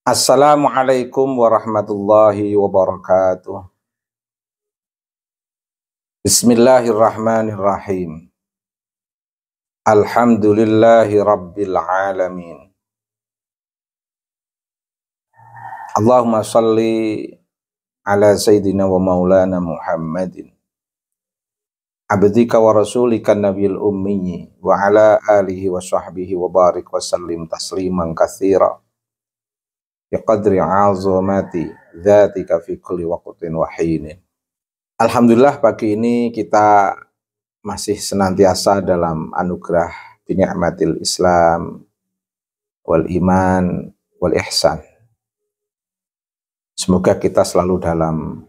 Assalamualaikum warahmatullahi wabarakatuh. Bismillahirrahmanirrahim. Alhamdulillahi rabbil alamin. Allahumma salli ala sayyidina wa maulana Muhammadin abdika wa rasulika nabiyil ummi wa ala alihi wa sahbihi wa barik wa sallim tasliman katsira biqadri azamati dzatika fi kulli waqtin wa hinin. Alhamdulillah pagi ini kita masih senantiasa dalam anugerah binikmatil Islam wal iman wal ihsan. Semoga kita selalu dalam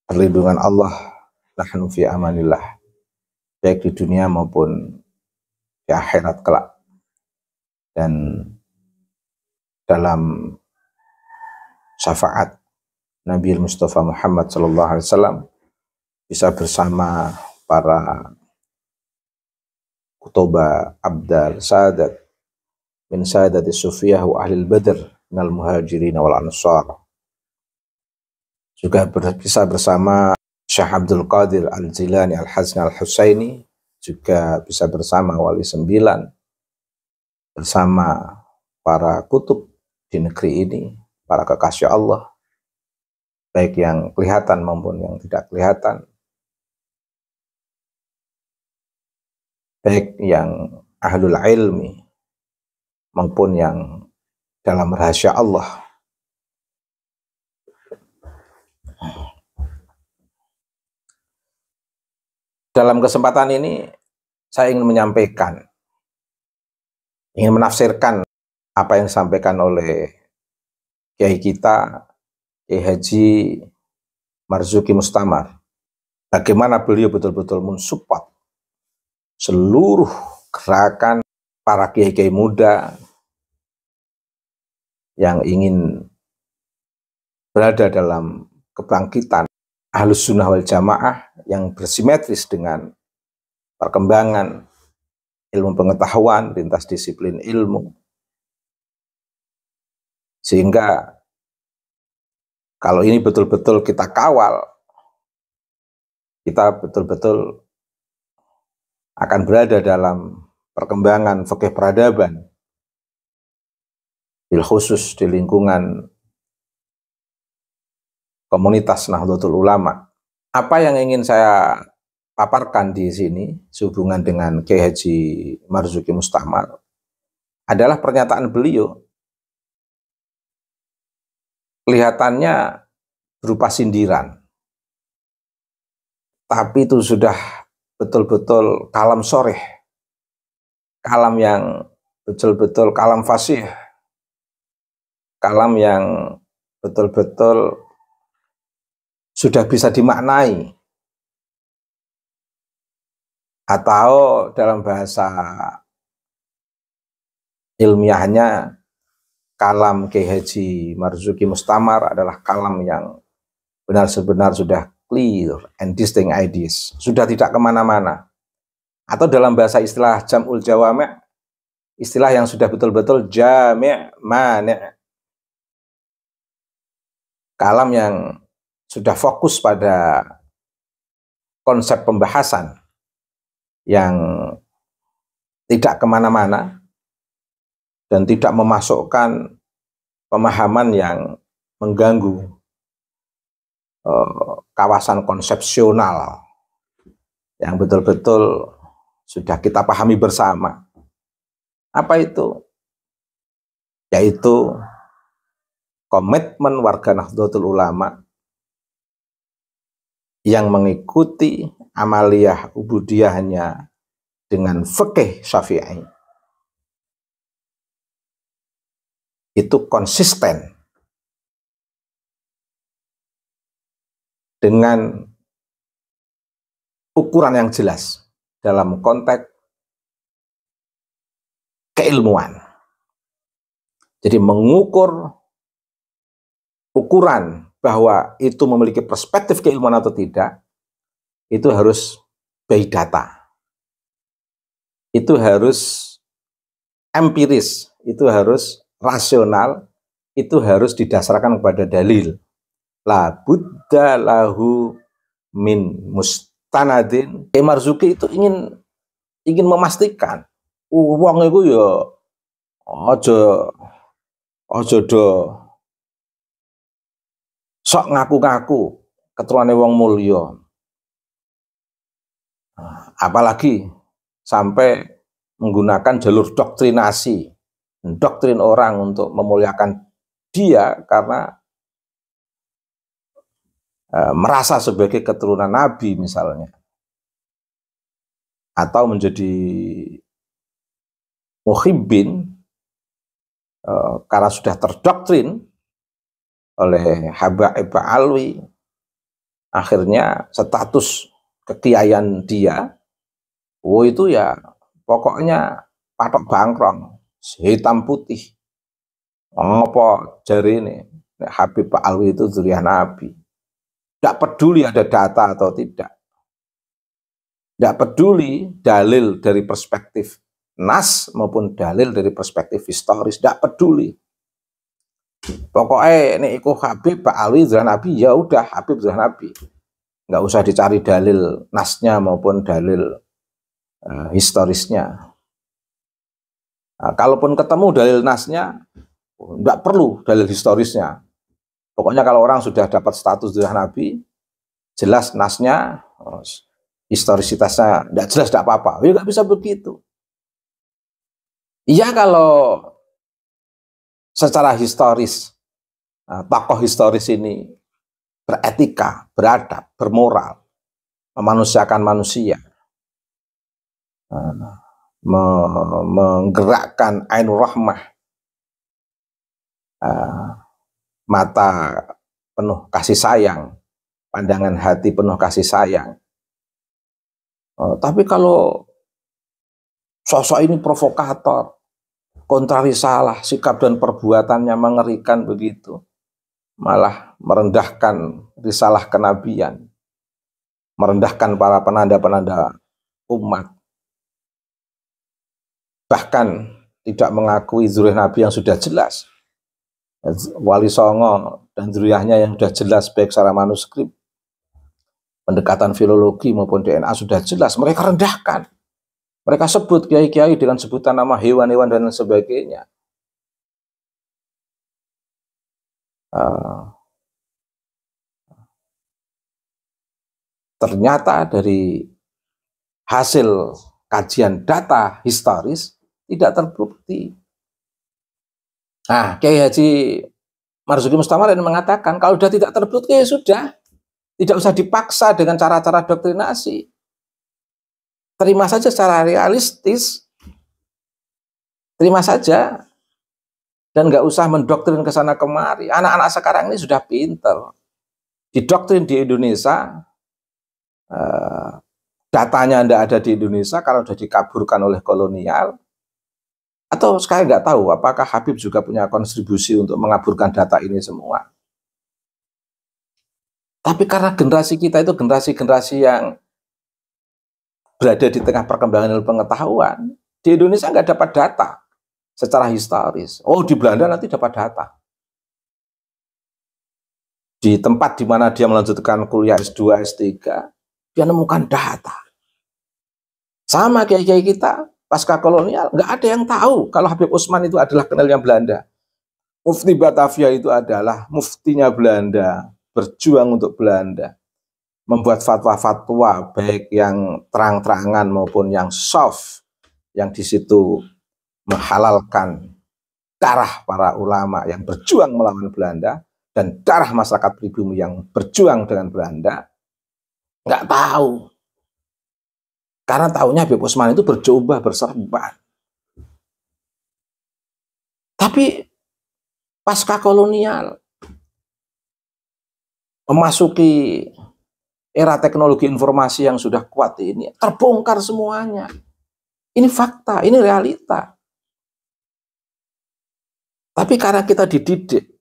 perlindungan Allah, nahnu fi amanillah, baik di dunia maupun di akhirat kelak. Dan dalam syafaat Nabi Mustafa Muhammad SAW bisa bersama para kutoba abdal sadat min sadati sufiyah wa ahlil badr minal muhajirin wal ansar. Juga bisa bersama Syekh Abdul Qadir Al-Jilani Al-Hazni Al-Husaini, juga bisa bersama Wali Sembilan, bersama para kutub di negeri ini, para kekasih Allah, baik yang kelihatan maupun yang tidak kelihatan, baik yang ahlul ilmi maupun yang dalam rahasia Allah. Dalam kesempatan ini saya ingin menyampaikan, ingin menafsirkan apa yang disampaikan oleh Kiai kita, Kiai Haji Marzuki Mustamar. Bagaimana beliau betul-betul mensupport seluruh gerakan para kiai-kiai muda yang ingin berada dalam kebangkitan Ahlus Sunnah wal Jamaah yang bersimetris dengan perkembangan ilmu pengetahuan, lintas disiplin ilmu. Sehingga kalau ini betul-betul kita kawal, kita betul-betul akan berada dalam perkembangan fikih peradaban, bil khusus di lingkungan komunitas Nahdlatul Ulama. Apa yang ingin saya paparkan di sini sehubungan dengan Kiai Haji Marzuki Mustamar adalah pernyataan beliau. Kelihatannya berupa sindiran, tapi itu sudah betul-betul kalam soreh, kalam yang betul-betul kalam fasih, kalam yang betul-betul sudah bisa dimaknai, atau dalam bahasa ilmiahnya kalam Kiai Haji Marzuki Mustamar adalah kalam yang benar-benar sudah clear and distinct ideas, sudah tidak kemana-mana. Atau dalam bahasa istilah jam'ul jawami', istilah yang sudah betul-betul jami' mani', kalam yang sudah fokus pada konsep pembahasan yang tidak kemana-mana dan tidak memasukkan pemahaman yang mengganggu kawasan konsepsional yang betul-betul sudah kita pahami bersama. Apa itu? Yaitu komitmen warga Nahdlatul Ulama yang mengikuti amaliyah ubudiyahnya dengan fikih Syafi'i. Itu konsisten dengan ukuran yang jelas dalam konteks keilmuan. Jadi mengukur ukuran bahwa itu memiliki perspektif keilmuan atau tidak, itu harus by data. Itu harus empiris, itu harus rasional, itu harus didasarkan kepada dalil. La budda lahu min mustanadin. Marzuki itu ingin memastikan wong iku ya aja do sok ngaku-ngaku keturunane wong mulya. Apalagi sampai menggunakan jalur doktrinasi, doktrin orang untuk memuliakan dia karena merasa sebagai keturunan Nabi misalnya, atau menjadi muhibbin karena sudah terdoktrin oleh Habaib Alwi, akhirnya status kekiaian dia, itu ya pokoknya patok bangkrong, hitam putih. Apa jari ini Habib Alwi itu dzurriyyah Nabi. Tidak peduli ada data atau tidak. Tidak peduli dalil dari perspektif nas maupun dalil dari perspektif historis. Tidak peduli. Pokoknya ini ikut Habib Alwi dzurriyyah Nabi, ya udah Habib dzurriyyah Nabi. Nggak usah dicari dalil nasnya maupun dalil historisnya. Nah, kalaupun ketemu dalil nasnya, nggak perlu dalil historisnya. Pokoknya kalau orang sudah dapat status dzurriyyah Nabi, jelas nasnya, historisitasnya nggak jelas, nggak apa-apa. Ya nggak bisa begitu. Iya kalau secara historis, tokoh historis ini beretika, beradab, bermoral, memanusiakan manusia, menggerakkan ainur rahmah, mata penuh kasih sayang, pandangan hati penuh kasih sayang. Tapi kalau sosok ini provokator, kontrari salah, sikap dan perbuatannya mengerikan begitu, malah merendahkan risalah kenabian, merendahkan para penanda-penanda umat, bahkan tidak mengakui dzurriyyah Nabi yang sudah jelas, Wali Songo dan dzurriyyahnya yang sudah jelas baik secara manuskrip, pendekatan filologi maupun DNA sudah jelas, mereka rendahkan. Mereka sebut kiai-kiai dengan sebutan nama hewan-hewan dan sebagainya. Ternyata dari hasil kajian data historis tidak terbukti. Nah, Kiai Haji Marzuki Mustamar mengatakan kalau sudah tidak terbukti ya sudah, tidak usah dipaksa dengan cara-cara doktrinasi. Terima saja secara realistis, terima saja, dan nggak usah mendoktrin ke sana kemari. Anak-anak sekarang ini sudah pinter. Didoktrin di Indonesia, datanya tidak ada di Indonesia karena sudah dikaburkan oleh kolonial. Atau sekali nggak tahu apakah Habib juga punya kontribusi untuk mengaburkan data ini semua. Tapi karena generasi kita itu generasi-generasi yang berada di tengah perkembangan ilmu pengetahuan, di Indonesia nggak dapat data secara historis. Oh, di Belanda nanti dapat data. Di tempat di mana dia melanjutkan kuliah S2, S3, dia nemukan data. Sama kiai-kiai kita, pasca kolonial, nggak ada yang tahu kalau Habib Utsman itu adalah kenalnya Belanda. Mufti Batavia itu adalah muftinya Belanda, berjuang untuk Belanda. Membuat fatwa-fatwa baik yang terang-terangan maupun yang soft, yang di situ menghalalkan darah para ulama yang berjuang melawan Belanda dan darah masyarakat pribumi yang berjuang dengan Belanda, nggak tahu. Karena tahunya Habib Utsman itu bercoba berserban. Tapi pasca kolonial, memasuki era teknologi informasi yang sudah kuat ini, terbongkar semuanya. Ini fakta, ini realita. Tapi karena kita dididik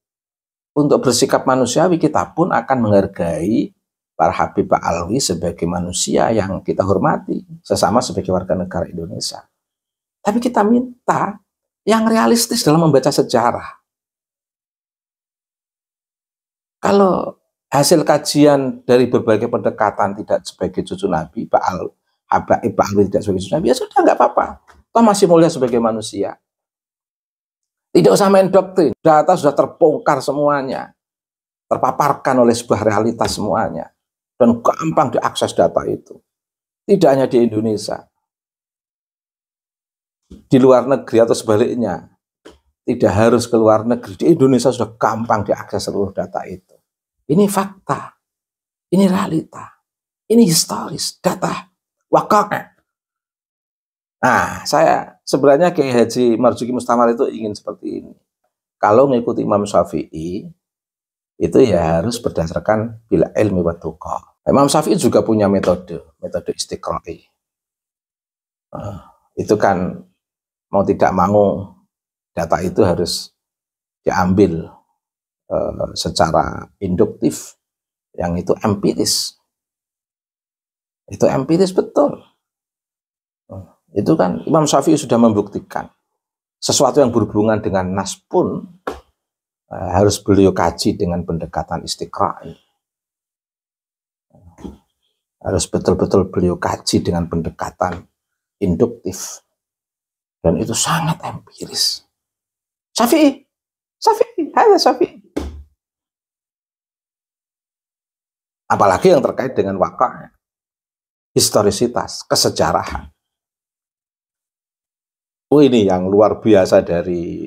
untuk bersikap manusiawi, kita pun akan menghargai para Habib Alwi sebagai manusia yang kita hormati, sesama sebagai warga negara Indonesia. Tapi kita minta yang realistis dalam membaca sejarah. Kalau hasil kajian dari berbagai pendekatan tidak sebagai cucu Nabi, Habaib Alwi tidak sebagai cucu Nabi, ya sudah nggak apa-apa. Toh masih mulia sebagai manusia. Tidak usah main doktrin. Data sudah terbongkar semuanya. Terpaparkan oleh sebuah realitas semuanya. Dan gampang diakses data itu. Tidak hanya di Indonesia. Di luar negeri atau sebaliknya. Tidak harus ke luar negeri. Di Indonesia sudah gampang diakses seluruh data itu. Ini fakta. Ini realita. Ini historis. Data. Wakaknya. Nah, saya sebenarnya Kiai Haji Marzuki Mustamar itu ingin seperti ini. Kalau mengikuti Imam Syafi'i, itu ya harus berdasarkan bil ilmi wa tuqa. Imam Syafi'i juga punya metode istiqra'i. Itu kan mau tidak mau data itu harus diambil secara induktif, yang itu empiris. Itu empiris betul. Itu kan Imam Syafi'i sudah membuktikan sesuatu yang berhubungan dengan nas pun harus beliau kaji dengan pendekatan istiqra'i. Harus betul-betul beliau kaji dengan pendekatan induktif. Dan itu sangat empiris. Syafi'i, hanya Syafi'i. Apalagi yang terkait dengan wakaknya, historisitas, kesejarahan. Ini yang luar biasa dari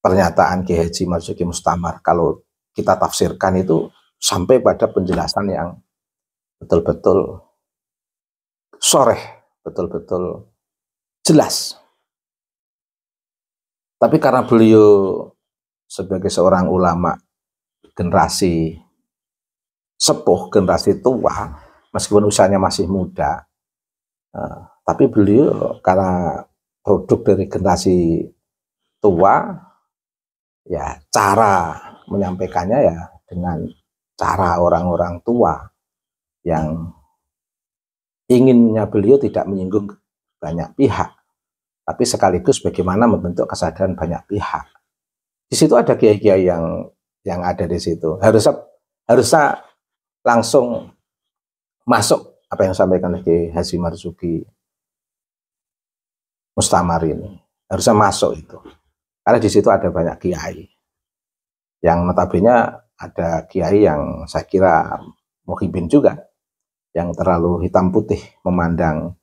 pernyataan Kiai Haji Marzuki Mustamar. Kalau kita tafsirkan itu sampai pada penjelasan yang betul-betul soreh, betul-betul jelas. Tapi karena beliau sebagai seorang ulama generasi sepuh, generasi tua, meskipun usianya masih muda, tapi beliau karena produk dari generasi tua, ya cara menyampaikannya ya dengan cara orang-orang tua yang inginnya beliau tidak menyinggung banyak pihak, tapi sekaligus bagaimana membentuk kesadaran banyak pihak. Di situ ada kiai-kiai yang ada di situ. Harusnya langsung masuk apa yang disampaikan oleh Kiai Haji Marzuki Mustamar ini. Harusnya masuk itu. Karena di situ ada banyak kiai. Yang notabene ada kiai yang saya kira muhibin juga, yang terlalu hitam putih memandang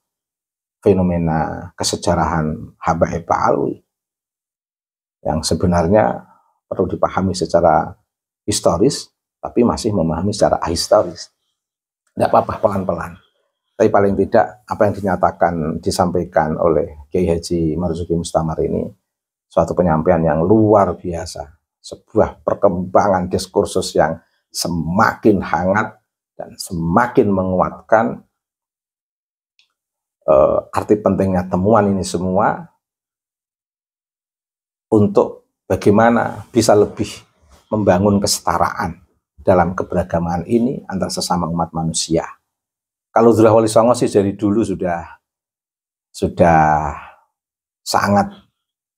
fenomena kesejarahan Habaib Alwi, yang sebenarnya perlu dipahami secara historis, tapi masih memahami secara ahistoris. Tidak apa-apa, pelan-pelan. Tapi paling tidak apa yang disampaikan oleh Kiai Haji Marzuki Mustamar ini suatu penyampaian yang luar biasa, sebuah perkembangan diskursus yang semakin hangat dan semakin menguatkan arti pentingnya temuan ini semua untuk bagaimana bisa lebih membangun kesetaraan dalam keberagaman ini antar sesama umat manusia. Kalau Zurah Wali Songo sih dari dulu sudah sangat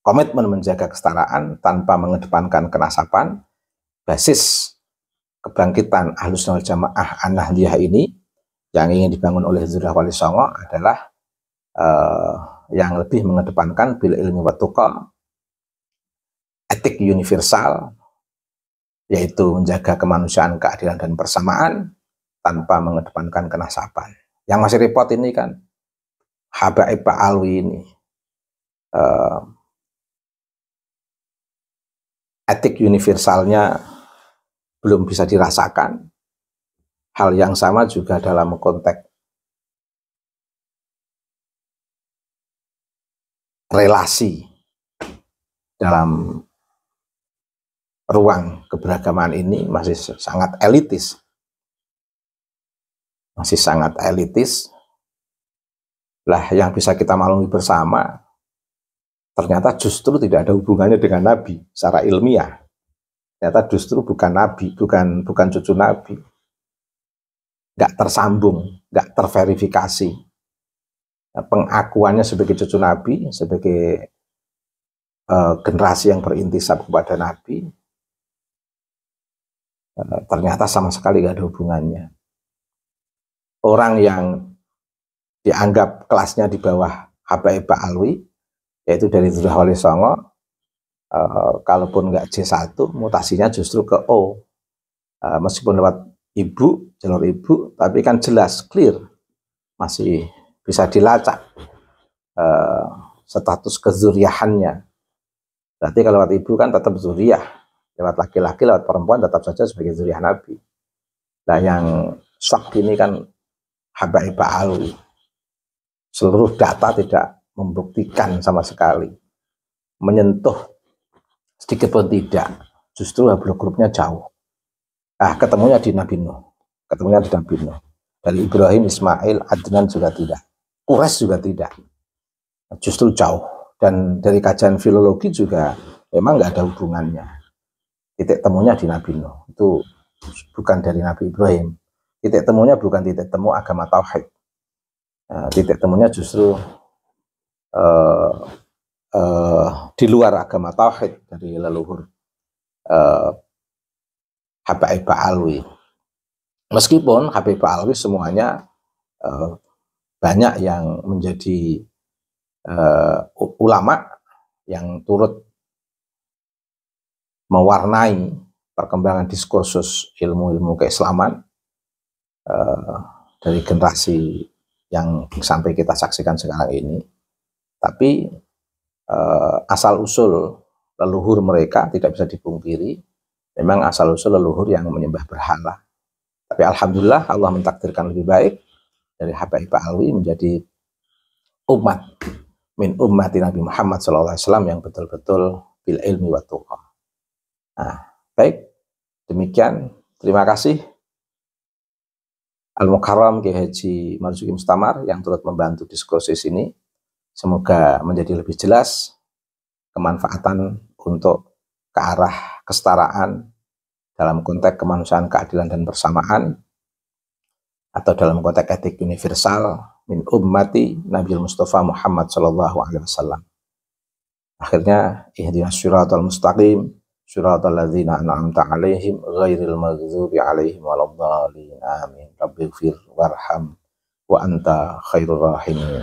komitmen menjaga kesetaraan tanpa mengedepankan kenasaban. Basis kebangkitan Ahlus Sunnah wal Jamaah An-Nahdliyah ini yang ingin dibangun oleh Zurah Wali Songo adalah yang lebih mengedepankan bil ilmi wa tuqa, etik universal, yaitu menjaga kemanusiaan, keadilan, dan persamaan tanpa mengedepankan kenasaban. Yang masih repot ini kan Habaib Alwi ini, etik universalnya belum bisa dirasakan. Hal yang sama juga dalam konteks relasi dalam ruang keberagaman ini masih sangat elitis. Lah yang bisa kita maklumi bersama, ternyata justru tidak ada hubungannya dengan Nabi secara ilmiah. Ternyata justru bukan Nabi, bukan cucu Nabi. Nggak tersambung, nggak terverifikasi. Pengakuannya sebagai cucu Nabi, sebagai generasi yang berintisab kepada Nabi, ternyata sama sekali gak ada hubungannya. Orang yang dianggap kelasnya di bawah Habaib Ba'alwi, yaitu dari Zurah Wali Songo, kalaupun nggak C1, mutasinya justru ke O. Meskipun lewat ibu, jalur ibu, tapi kan jelas, clear, masih bisa dilacak status kezuriahannya. Berarti kalau lewat ibu kan tetap zuriah, lewat laki-laki, lewat perempuan tetap saja sebagai zuriah Nabi. Nah yang shock ini kan Habaib Ba'alwi. Seluruh data tidak membuktikan sama sekali, menyentuh sedikit pun tidak, justru haplogrupnya jauh. Ketemunya di Nabi Nuh, dari Ibrahim, Ismail, Adnan juga tidak, Quraisy juga tidak, justru jauh. Dan dari kajian filologi juga memang nggak ada hubungannya. Titik temunya di Nabi Nuh, itu bukan dari Nabi Ibrahim. Titik temunya bukan titik temu agama tauhid. Titik temunya justru di luar agama tauhid, dari leluhur Habaib Ba'alwi. Meskipun Habaib Ba'alwi semuanya banyak yang menjadi ulama yang turut mewarnai perkembangan diskursus ilmu-ilmu keislaman dari generasi yang sampai kita saksikan sekarang ini. Tapi asal usul leluhur mereka tidak bisa dipungkiri, memang asal usul leluhur yang menyembah berhala. Tapi alhamdulillah Allah mentakdirkan lebih baik, dari Habaib Ba'alwi menjadi umat min ummati Nabi Muhammad SAW yang betul-betul bil ilmi wa tuqa. Baik, demikian. Terima kasih Al-Mukarram Kiai Haji Marzuki Mustamar yang turut membantu diskursus ini. Semoga menjadi lebih jelas kemanfaatan untuk ke arah kesetaraan dalam konteks kemanusiaan, keadilan, dan persamaan, atau dalam konteks etik universal min ummati Nabi Mustafa Muhammad SAW. Akhirnya, ihdinas syiratal mustaqim, syiratal ladzina an'amta alaihim, ghairil maghdubi alaihim waladdallin. Amin. Rabbighfir warham wa anta khairur rahimin.